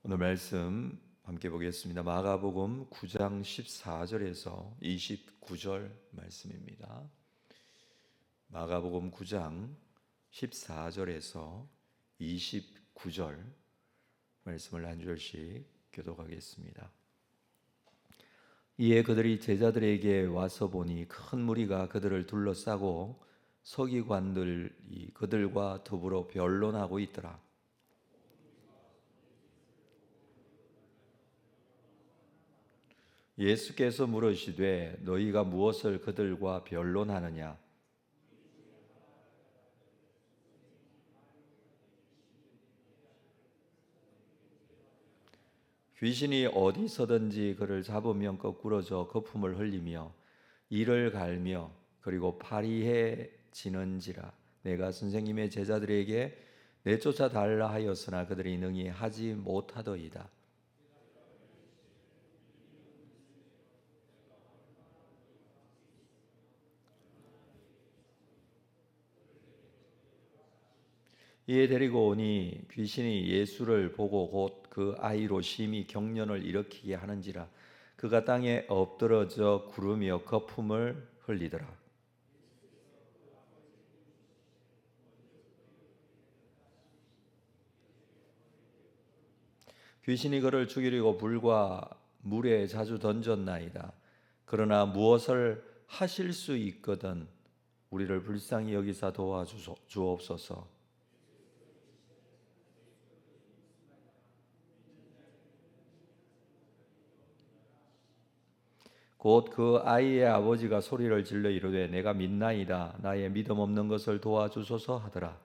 오늘 말씀 함께 보겠습니다. 마가복음 9장 14절에서 29절 말씀입니다. 마가복음 9장 14절에서 29절 말씀을 한 절씩 교독하겠습니다. 이에 그들이 제자들에게 와서 보니 큰 무리가 그들을 둘러싸고 서기관들이 그들과 더불어 변론하고 있더라. 예수께서 물으시되 너희가 무엇을 그들과 변론하느냐? 귀신이 어디서든지 그를 잡으면 거꾸러져 거품을 흘리며 이를 갈며 그리고 파리해지는지라. 내가 선생님의 제자들에게 내쫓아 달라 하였으나 그들이 능히 하지 못하더이다. 이에 데리고 오니 귀신이 예수를 보고 곧 그 아이로 심히 경련을 일으키게 하는지라. 그가 땅에 엎드러져 구르며 거품을 흘리더라. 귀신이 그를 죽이려고 불과 물에 자주 던졌나이다. 그러나 무엇을 하실 수 있거든 우리를 불쌍히 여기사 도와주옵소서. 곧 그 아이의 아버지가 소리를 질러 이르되 내가 믿나이다. 나의 믿음 없는 것을 도와주소서 하더라.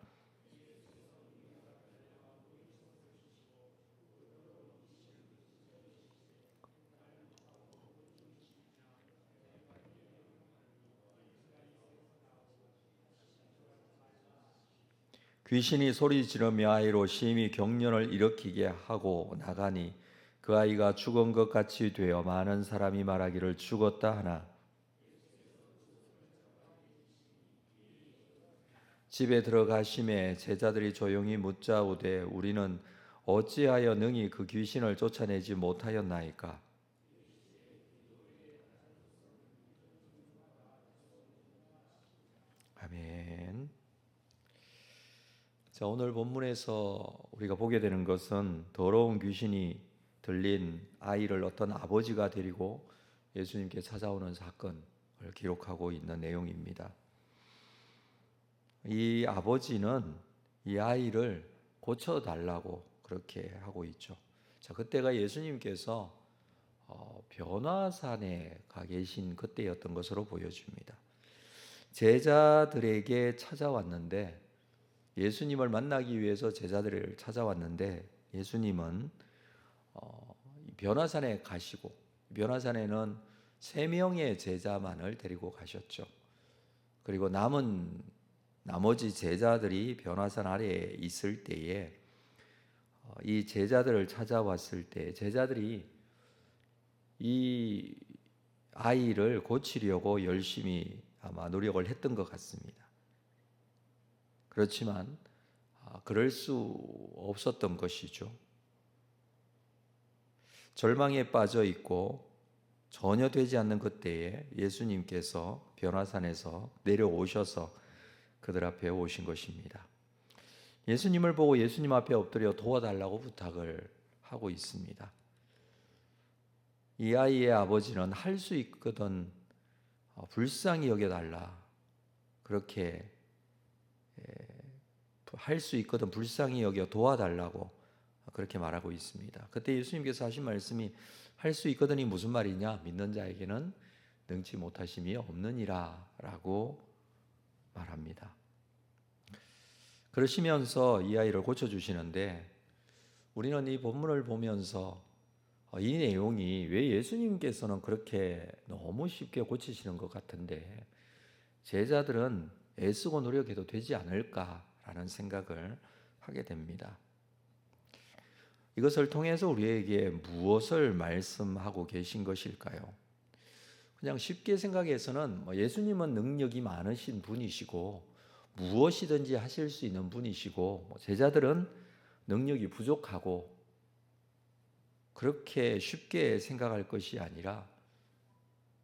귀신이 소리 지르며 아이로 심히 경련을 일으키게 하고 나가니 그 아이가 죽은 것 같이 되어 많은 사람이 말하기를 죽었다 하나. 집에 들어가심에 제자들이 조용히 묻자오되 우리는 어찌하여 능히 그 귀신을 쫓아내지 못하였나이까? 아멘. 자, 오늘 본문에서 우리가 보게 되는 것은 더러운 귀신이 들린 아이를 어떤 아버지가 데리고 예수님께 찾아오는 사건을 기록하고 있는 내용입니다. 이 아버지는 이 아이를 고쳐달라고 그렇게 하고 있죠. 자, 그때가 예수님께서 변화산에 가 계신 그때였던 것으로 보여집니다. 제자들에게 찾아왔는데 예수님을 만나기 위해서 제자들을 찾아왔는데 예수님은 변화산에 가시고 변화산에는 3명의 제자만을 데리고 가셨죠. 그리고 나머지 제자들이 변화산 아래에 있을 때에 이 제자들을 찾아왔을 때 제자들이 이 아이를 고치려고 열심히 아마 노력을 했던 것 같습니다. 그렇지만 그럴 수 없었던 것이죠. 절망에 빠져 있고 전혀 되지 않는 그때에 예수님께서 변화산에서 내려오셔서 그들 앞에 오신 것입니다. 예수님을 보고 예수님 앞에 엎드려 도와달라고 부탁을 하고 있습니다. 이 아이의 아버지는 할 수 있거든 불쌍히 여겨달라, 그렇게 할 수 있거든 불쌍히 여겨 도와달라고 그렇게 말하고 있습니다. 그때 예수님께서 하신 말씀이 할 수 있거든이 무슨 말이냐? 믿는 자에게는 능치 못하심이 없느니라 라고 말합니다. 그러시면서 이 아이를 고쳐주시는데 우리는 이 본문을 보면서 이 내용이 왜 예수님께서는 그렇게 너무 쉽게 고치시는 것 같은데 제자들은 애쓰고 노력해도 되지 않을까라는 생각을 하게 됩니다. 이것을 통해서 우리에게 무엇을 말씀하고 계신 것일까요? 그냥 쉽게 생각해서는 예수님은 능력이 많으신 분이시고 무엇이든지 하실 수 있는 분이시고 제자들은 능력이 부족하고 그렇게 쉽게 생각할 것이 아니라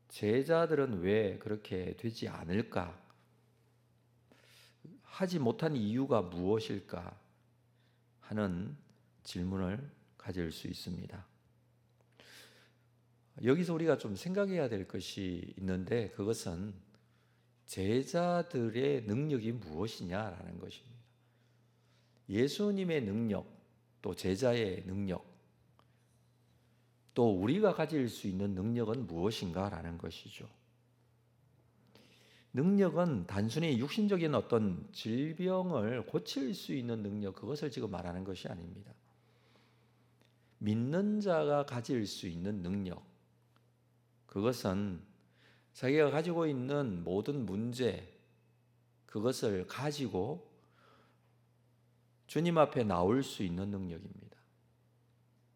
제자들은 왜 그렇게 되지 않을까? 하지 못한 이유가 무엇일까? 하는 질문을 가질 수 있습니다. 여기서 우리가 좀 생각해야 될 것이 있는데 그것은 제자들의 능력이 무엇이냐라는 것입니다. 예수님의 능력, 또 제자의 능력, 또 우리가 가질 수 있는 능력은 무엇인가라는 것이죠. 능력은 단순히 육신적인 어떤 질병을 고칠 수 있는 능력, 그것을 지금 말하는 것이 아닙니다. 믿는 자가 가질 수 있는 능력, 그것은 자기가 가지고 있는 모든 문제, 그것을 가지고 주님 앞에 나올 수 있는 능력입니다.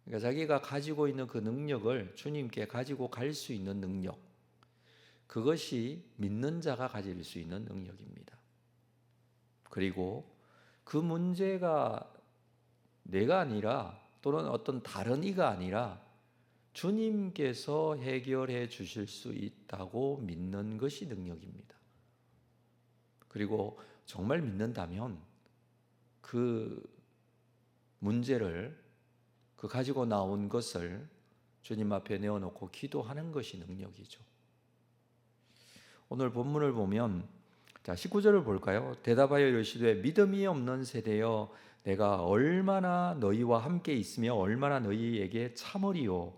그러니까 자기가 가지고 있는 그 능력을 주님께 가지고 갈 수 있는 능력, 그것이 믿는 자가 가질 수 있는 능력입니다. 그리고 그 문제가 내가 아니라 또는 어떤 다른 이가 아니라 주님께서 해결해 주실 수 있다고 믿는 것이 능력입니다. 그리고 정말 믿는다면 그 문제를, 그 가지고 나온 것을 주님 앞에 내어놓고 기도하는 것이 능력이죠. 오늘 본문을 보면 19절을 볼까요? 대답하여 이르시되 믿음이 없는 세대여 내가 얼마나 너희와 함께 있으며 얼마나 너희에게 참으리요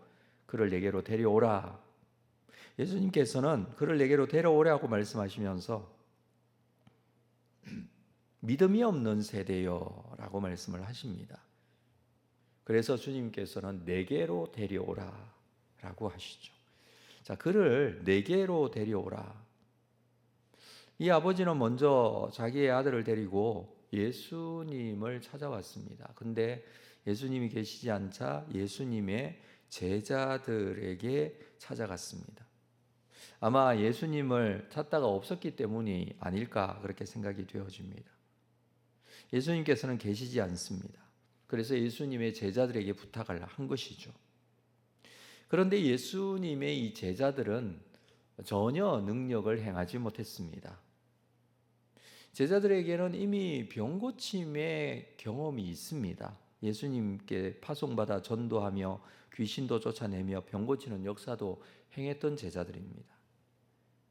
그를 내게로 데려오라. 예수님께서는 그를 내게로 데려오라고 말씀하시면서 믿음이 없는 세대여 라고 말씀을 하십니다. 그래서 주님께서는 내게로 데려오라 라고 하시죠. 자, 그를 내게로 데려오라. 이 아버지는 먼저 자기의 아들을 데리고 예수님을 찾아왔습니다. 근데 예수님이 계시지 않자 예수님의 제자들에게 찾아갔습니다. 아마 예수님을 찾다가 없었기 때문이 아닐까 그렇게 생각이 되어집니다. 예수님께서는 계시지 않습니다. 그래서 예수님의 제자들에게 부탁을 한 것이죠. 그런데 예수님의 이 제자들은 전혀 능력을 행하지 못했습니다. 제자들에게는 이미 병고침의 경험이 있습니다. 예수님께 파송받아 전도하며 귀신도 쫓아내며 병고치는 역사도 행했던 제자들입니다.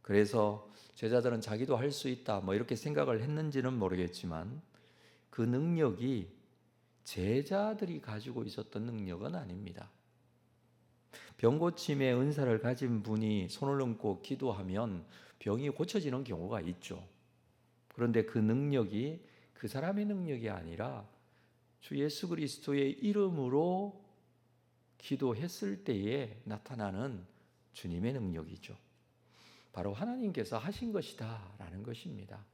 그래서 제자들은 자기도 할 수 있다 이렇게 생각을 했는지는 모르겠지만 그 능력이 제자들이 가지고 있었던 능력은 아닙니다. 병고침의 은사를 가진 분이 손을 얹고 기도하면 병이 고쳐지는 경우가 있죠. 그런데 그 능력이 그 사람의 능력이 아니라 주 예수 그리스도의 이름으로 기도했을 때에 나타나는 주님의 능력이죠. 바로 하나님께서 하신 것이다 라는 것입니다.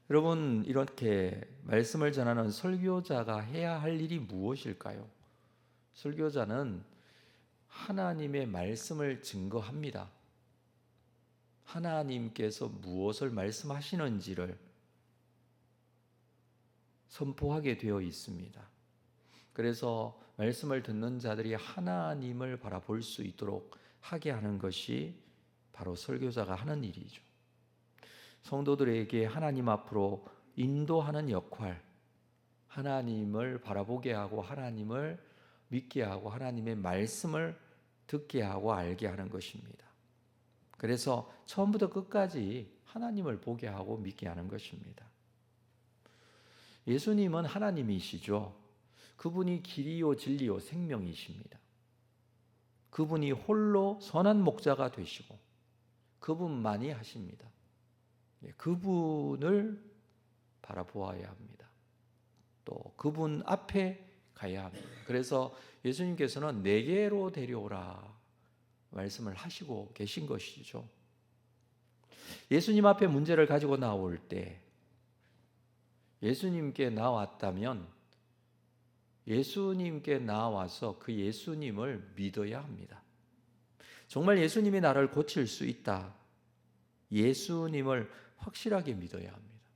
여러분, 이렇게 말씀을 전하는 설교자가 해야 할 일이 무엇일까요? 설교자는 하나님의 말씀을 증거합니다. 하나님께서 무엇을 말씀하시는지를 선포하게 되어 있습니다. 그래서 말씀을 듣는 자들이 하나님을 바라볼 수 있도록 하게 하는 것이 바로 설교자가 하는 일이죠. 성도들에게 하나님 앞으로 인도하는 역할, 하나님을 바라보게 하고 하나님을 믿게 하고 하나님의 말씀을 듣게 하고 알게 하는 것입니다. 그래서 처음부터 끝까지 하나님을 보게 하고 믿게 하는 것입니다. 예수님은 하나님이시죠. 그분이 길이요 진리요 생명이십니다. 그분이 홀로 선한 목자가 되시고 그분만이 하십니다. 그분을 바라보아야 합니다. 또 그분 앞에 가야 합니다. 그래서 예수님께서는 내게로 데려오라 말씀을 하시고 계신 것이죠. 예수님 앞에 문제를 가지고 나올 때 예수님께 나왔다면 예수님께 나와서 그 예수님을 믿어야 합니다. 정말 예수님이 나를 고칠 수 있다. 예수님을 확실하게 믿어야 합니다.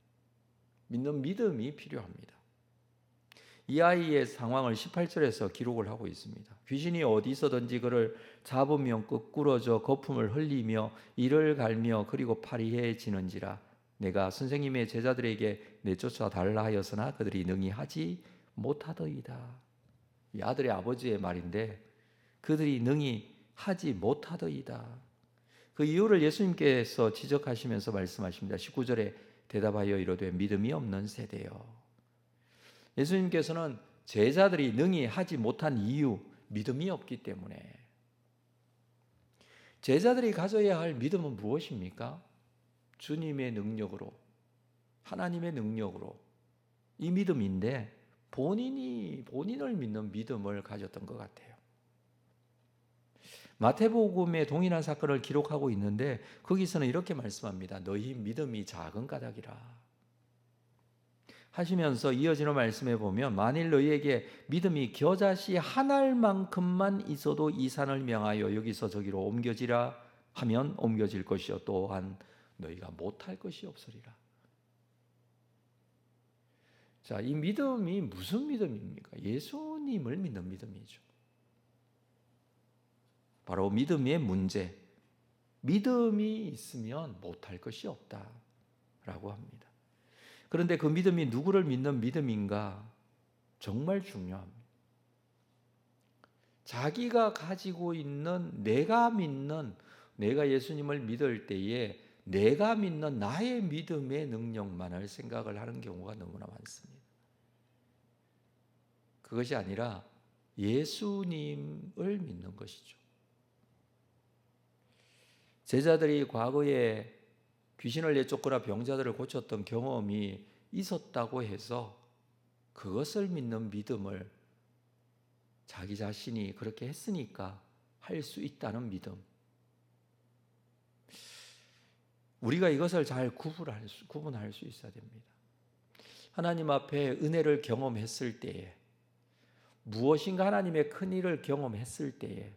믿는 믿음이 필요합니다. 이 아이의 상황을 18절에서 기록을 하고 있습니다. 귀신이 어디서든지 그를 잡으면 끄꾸러져 거품을 흘리며 이를 갈며 그리고 파리해지는지라. 내가 선생님의 제자들에게 내쫓아 달라 하였으나 그들이 능히 하지 못하더이다. 이 아들의 아버지의 말인데 그들이 능히 하지 못하더이다. 그 이유를 예수님께서 지적하시면서 말씀하십니다. 19절에 대답하여 이르되 믿음이 없는 세대여. 예수님께서는 제자들이 능히 하지 못한 이유, 믿음이 없기 때문에. 제자들이 가져야 할 믿음은 무엇입니까? 주님의 능력으로, 하나님의 능력으로 이 믿음인데 본인을 믿는 믿음을 가졌던 것 같아요. 마태복음에 동일한 사건을 기록하고 있는데 거기서는 이렇게 말씀합니다. 너희 믿음이 작은 까닭이라 하시면서 이어지는 말씀에 보면 만일 너희에게 믿음이 겨자씨 한 알만큼만 있어도 이 산을 명하여 여기서 저기로 옮겨지라 하면 옮겨질 것이요 또한 너희가 못할 것이 없으리라. 자, 이 믿음이 무슨 믿음입니까? 예수님을 믿는 믿음이죠. 바로 믿음의 문제. 믿음이 있으면 못할 것이 없다라고 합니다. 그런데 그 믿음이 누구를 믿는 믿음인가? 정말 중요합니다. 자기가 가지고 있는 내가 예수님을 믿을 때에 내가 믿는 나의 믿음의 능력만을 생각을 하는 경우가 너무나 많습니다. 그것이 아니라 예수님을 믿는 것이죠. 제자들이 과거에 귀신을 내쫓거나 병자들을 고쳤던 경험이 있었다고 해서 그것을 믿는 믿음을 자기 자신이 그렇게 했으니까 할 수 있다는 믿음. 우리가 이것을 잘 구분할 수 있어야 됩니다. 하나님 앞에 은혜를 경험했을 때에 무엇인가 하나님의 큰 일을 경험했을 때에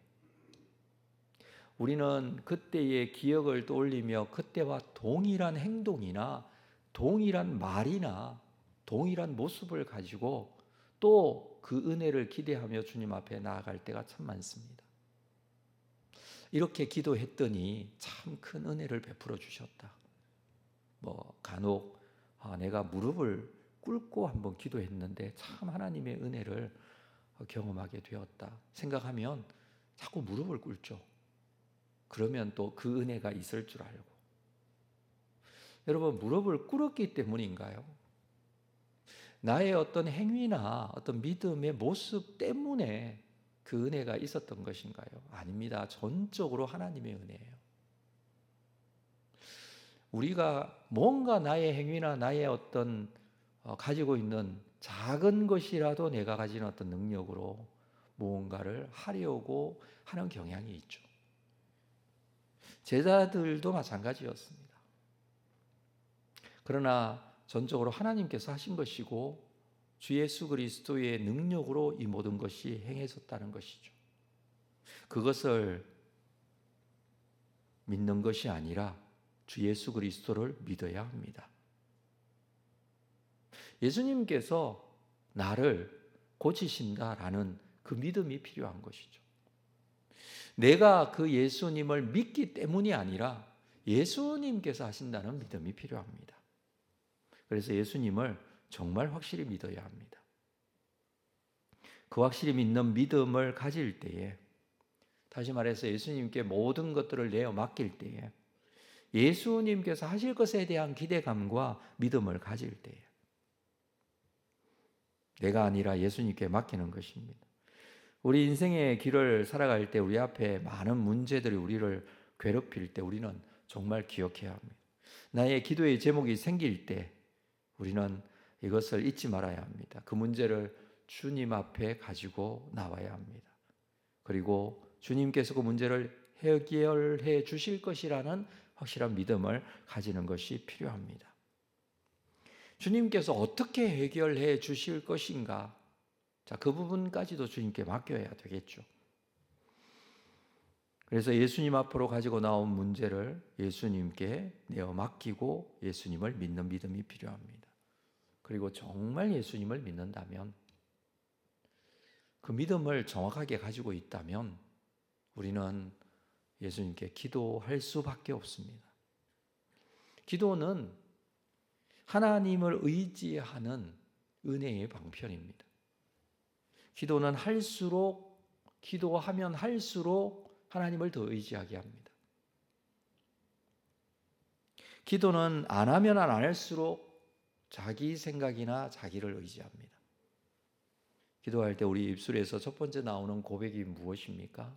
우리는 그때의 기억을 떠올리며 그때와 동일한 행동이나 동일한 말이나 동일한 모습을 가지고 또 그 은혜를 기대하며 주님 앞에 나아갈 때가 참 많습니다. 이렇게 기도했더니 참 큰 은혜를 베풀어 주셨다. 간혹 내가 무릎을 꿇고 한번 기도했는데 참 하나님의 은혜를 경험하게 되었다 생각하면 자꾸 무릎을 꿇죠. 그러면 또 그 은혜가 있을 줄 알고. 여러분, 무릎을 꿇었기 때문인가요? 나의 어떤 행위나 어떤 믿음의 모습 때문에 그 은혜가 있었던 것인가요? 아닙니다. 전적으로 하나님의 은혜예요. 우리가 뭔가 나의 행위나 나의 어떤 가지고 있는 작은 것이라도 내가 가진 어떤 능력으로 무언가를 하려고 하는 경향이 있죠. 제자들도 마찬가지였습니다. 그러나 전적으로 하나님께서 하신 것이고 주 예수 그리스도의 능력으로 이 모든 것이 행해졌다는 것이죠. 그것을 믿는 것이 아니라 주 예수 그리스도를 믿어야 합니다. 예수님께서 나를 고치신다라는 그 믿음이 필요한 것이죠. 내가 그 예수님을 믿기 때문이 아니라 예수님께서 하신다는 믿음이 필요합니다. 그래서 예수님을 정말 확실히 믿어야 합니다. 그 확실히 믿는 믿음을 가질 때에, 다시 말해서 예수님께 모든 것들을 내어 맡길 때에, 예수님께서 하실 것에 대한 기대감과 믿음을 가질 때에 내가 아니라 예수님께 맡기는 것입니다. 우리 인생의 길을 살아갈 때 우리 앞에 많은 문제들이 우리를 괴롭힐 때 우리는 정말 기억해야 합니다. 나의 기도의 제목이 생길 때 우리는 이것을 잊지 말아야 합니다. 그 문제를 주님 앞에 가지고 나와야 합니다. 그리고 주님께서 그 문제를 해결해 주실 것이라는 확실한 믿음을 가지는 것이 필요합니다. 주님께서 어떻게 해결해 주실 것인가? 그 부분까지도 주님께 맡겨야 되겠죠. 그래서 예수님 앞으로 가지고 나온 문제를 예수님께 내어 맡기고 예수님을 믿는 믿음이 필요합니다. 그리고 정말 예수님을 믿는다면 그 믿음을 정확하게 가지고 있다면 우리는 예수님께 기도할 수밖에 없습니다. 기도는 하나님을 의지하는 은혜의 방편입니다. 기도는 기도하면 할수록 하나님을 더 의지하게 합니다. 기도는 안 하면 안 할수록 자기 생각이나 자기를 의지합니다. 기도할 때 우리 입술에서 첫 번째 나오는 고백이 무엇입니까?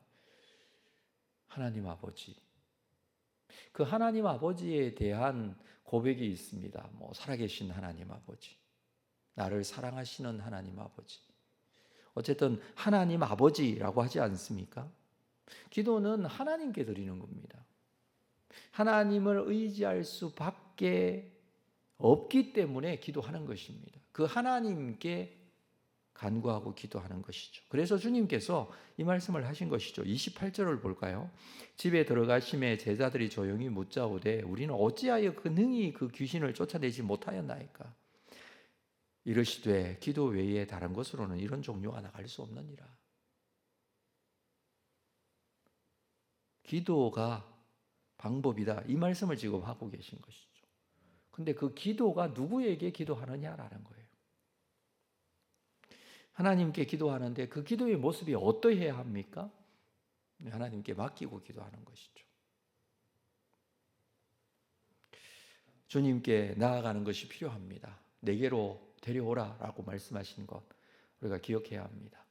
하나님 아버지. 그 하나님 아버지에 대한 고백이 있습니다. 살아계신 하나님 아버지, 나를 사랑하시는 하나님 아버지. 어쨌든 하나님 아버지라고 하지 않습니까? 기도는 하나님께 드리는 겁니다. 하나님을 의지할 수밖에 없기 때문에 기도하는 것입니다. 그 하나님께 간구하고 기도하는 것이죠. 그래서 주님께서 이 말씀을 하신 것이죠. 28절을 볼까요? 집에 들어가심에 제자들이 조용히 묻자오되 우리는 어찌하여 능히 그 귀신을 쫓아내지 못하였나이까? 이르시되 기도 외에 다른 것으로는 이런 종류가 나갈 수 없느니라. 기도가 방법이다, 이 말씀을 지금 하고 계신 것이죠. 근데 그 기도가 누구에게 기도하느냐라는 거예요. 하나님께 기도하는데 그 기도의 모습이 어떠해야 합니까? 하나님께 맡기고 기도하는 것이죠. 주님께 나아가는 것이 필요합니다. 내게로 데려오라 라고 말씀하신 것 우리가 기억해야 합니다.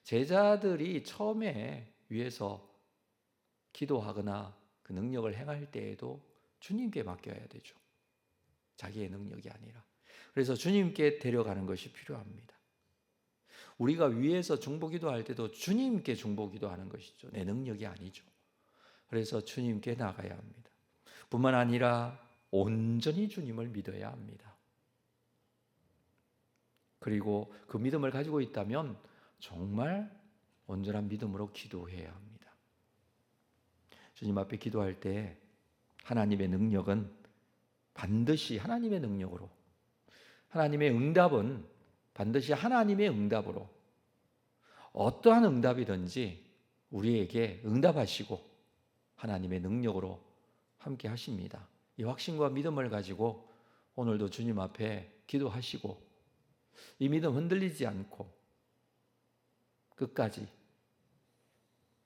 제자들이 처음에 위에서 기도하거나 그 능력을 행할 때에도 주님께 맡겨야 되죠. 자기의 능력이 아니라. 그래서 주님께 데려가는 것이 필요합니다. 우리가 위에서 중보기도 할 때도 주님께 중보기도 하는 것이죠. 내 능력이 아니죠. 그래서 주님께 나가야 합니다. 뿐만 아니라 온전히 주님을 믿어야 합니다. 그리고 그 믿음을 가지고 있다면 정말 온전한 믿음으로 기도해야 합니다. 주님 앞에 기도할 때 하나님의 능력은 반드시 하나님의 능력으로, 하나님의 응답은 반드시 하나님의 응답으로, 어떠한 응답이든지 우리에게 응답하시고 하나님의 능력으로 함께 하십니다. 이 확신과 믿음을 가지고 오늘도 주님 앞에 기도하시고 이 믿음 흔들리지 않고 끝까지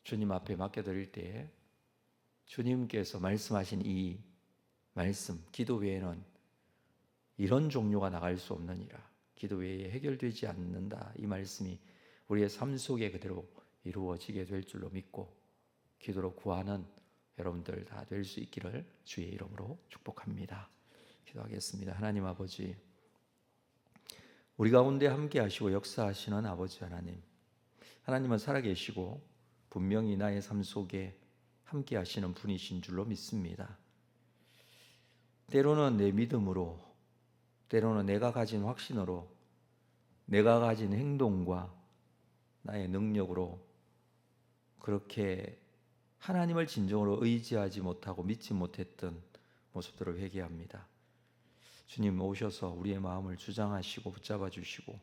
주님 앞에 맡겨드릴 때에 주님께서 말씀하신 이 말씀, 기도 외에는 이런 종류가 나갈 수 없느니라, 기도 외에 해결되지 않는다, 이 말씀이 우리의 삶 속에 그대로 이루어지게 될 줄로 믿고 기도로 구하는 여러분들 다 될 수 있기를 주의 이름으로 축복합니다. 기도하겠습니다. 하나님 아버지, 우리 가운데 함께 하시고 역사하시는 아버지 하나님, 하나님은 살아계시고 분명히 나의 삶 속에 함께 하시는 분이신 줄로 믿습니다. 때로는 내 믿음으로, 때로는 내가 가진 확신으로, 내가 가진 행동과 나의 능력으로 그렇게 하나님을 진정으로 의지하지 못하고 믿지 못했던 모습들을 회개합니다. 주님 오셔서 우리의 마음을 주장하시고 붙잡아 주시고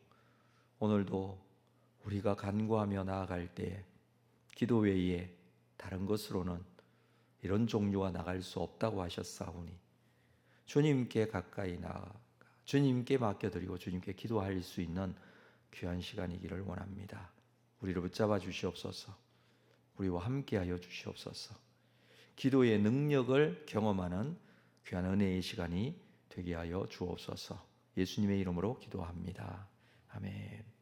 오늘도 우리가 간구하며 나아갈 때 기도 외에 다른 것으로는 이런 종류가 나갈 수 없다고 하셨사오니 주님께 가까이 나아가 주님께 맡겨드리고 주님께 기도할 수 있는 귀한 시간이기를 원합니다. 우리를 붙잡아 주시옵소서. 우리와 함께하여 주시옵소서. 기도의 능력을 경험하는 귀한 은혜의 시간이 되게 하여 주옵소서. 예수님의 이름으로 기도합니다. 아멘.